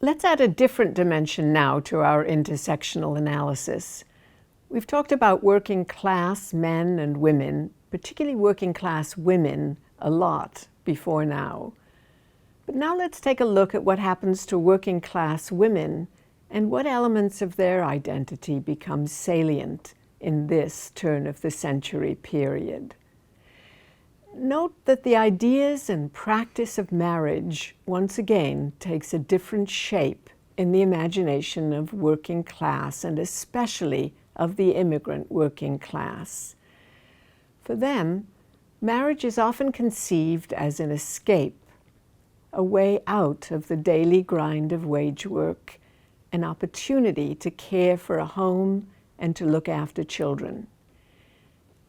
Let's add a different dimension now to our intersectional analysis. We've talked about working class men and women, particularly working class women, a lot before now. But now let's take a look at what happens to working class women and what elements of their identity become salient in this turn of the century period. Note that the ideas and practice of marriage once again takes a different shape in the imagination of working class and especially of the immigrant working class. For them, marriage is often conceived as an escape, a way out of the daily grind of wage work, an opportunity to care for a home and to look after children.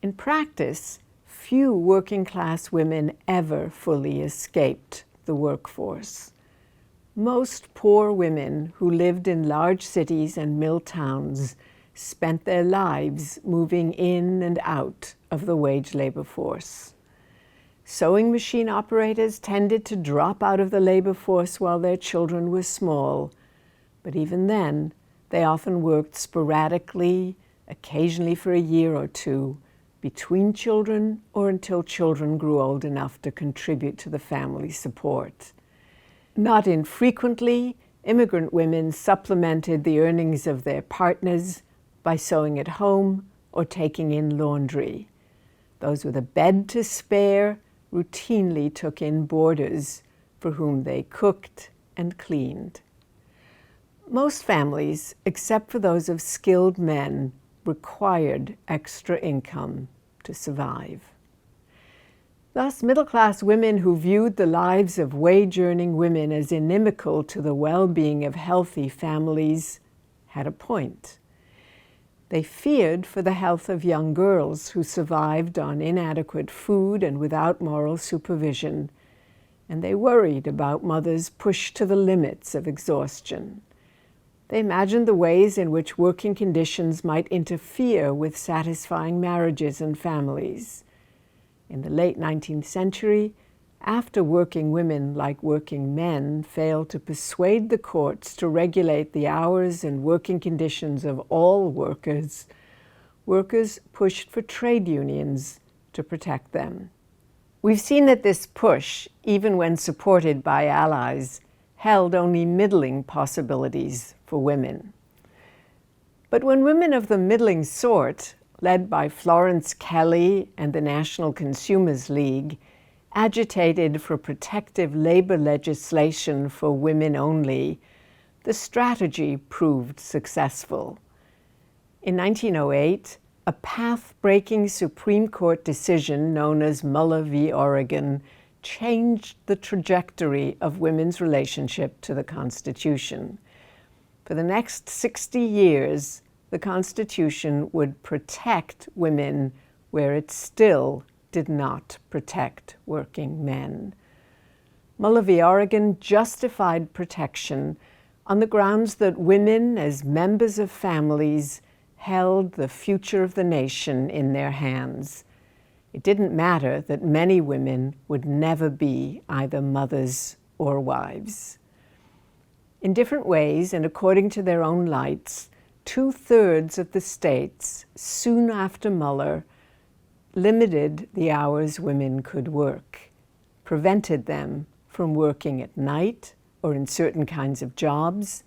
In practice, few working class women ever fully escaped the workforce. Most poor women who lived in large cities and mill towns spent their lives moving in and out of the wage labor force. Sewing machine operators tended to drop out of the labor force while their children were small, but even then, they often worked sporadically, occasionally for a year or two, between children or until children grew old enough to contribute to the family support. Not infrequently, immigrant women supplemented the earnings of their partners by sewing at home or taking in laundry. Those with a bed to spare routinely took in boarders for whom they cooked and cleaned. Most families, except for those of skilled men, required extra income to survive. Thus, middle-class women who viewed the lives of wage-earning women as inimical to the well-being of healthy families had a point. They feared for the health of young girls who survived on inadequate food and without moral supervision, and they worried about mothers pushed to the limits of exhaustion. They imagined the ways in which working conditions might interfere with satisfying marriages and families. In the late 19th century, after working women like working men failed to persuade the courts to regulate the hours and working conditions of all workers, workers pushed for trade unions to protect them. We've seen that this push, even when supported by allies, held only middling possibilities for women. But when women of the middling sort, led by Florence Kelley and the National Consumers League, agitated for protective labor legislation for women only, the strategy proved successful. In 1908, a path-breaking Supreme Court decision known as Muller v. Oregon changed the trajectory of women's relationship to the Constitution. For the next 60 years, the Constitution would protect women where it still did not protect working men. Muller v. Oregon justified protection on the grounds that women, as members of families, held the future of the nation in their hands. It didn't matter that many women would never be either mothers or wives. In different ways and according to their own lights, 2/3 of the states, soon after Muller, limited the hours women could work, prevented them from working at night or in certain kinds of jobs,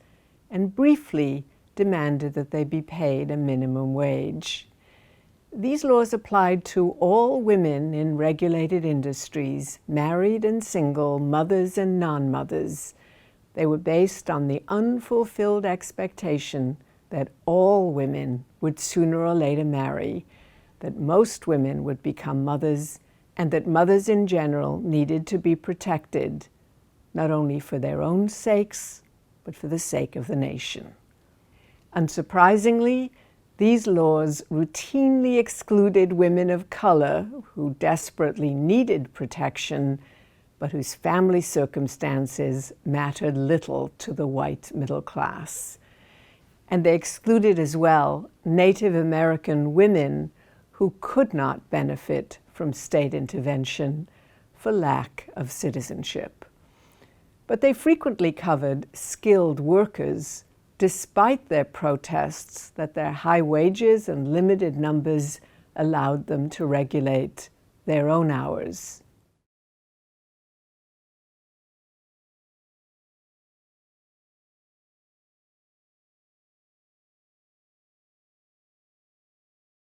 and briefly demanded that they be paid a minimum wage. These laws applied to all women in regulated industries, married and single, mothers and non-mothers. They were based on the unfulfilled expectation that all women would sooner or later marry, that most women would become mothers, and that mothers in general needed to be protected, not only for their own sakes, but for the sake of the nation. Unsurprisingly, these laws routinely excluded women of color who desperately needed protection, but whose family circumstances mattered little to the white middle class. And they excluded as well Native American women who could not benefit from state intervention for lack of citizenship. But they frequently covered skilled workers, despite their protests that their high wages and limited numbers allowed them to regulate their own hours.